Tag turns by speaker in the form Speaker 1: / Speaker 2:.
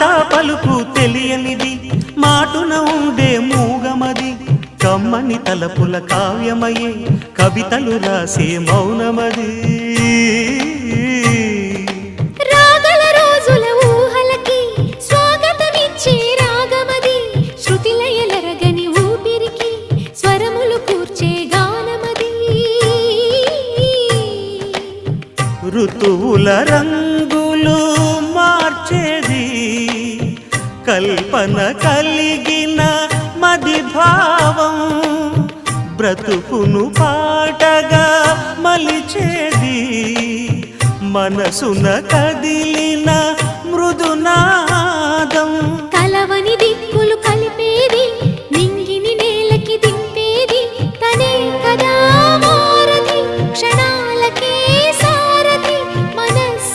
Speaker 1: మాట పలుకు తెలియనిది మాటున ఉండే మూగమది కమ్మని తలపుల కావ్యమయే కవితలు రాసే మౌనమది
Speaker 2: రాగల రోజుల ఊహలకి స్వాగతమిచ్చే రాగమది శృతిలయలరగని ఊపిరికి స్వరములు కూర్చే గానమది
Speaker 1: ఋతువుల రంగులు మార్చేది కల్పన కలిగిన మది భావం బ్రతుకును పాటగా మలిచేది మనసున కదిలిన మృదునాదం
Speaker 2: కలవని దిక్కు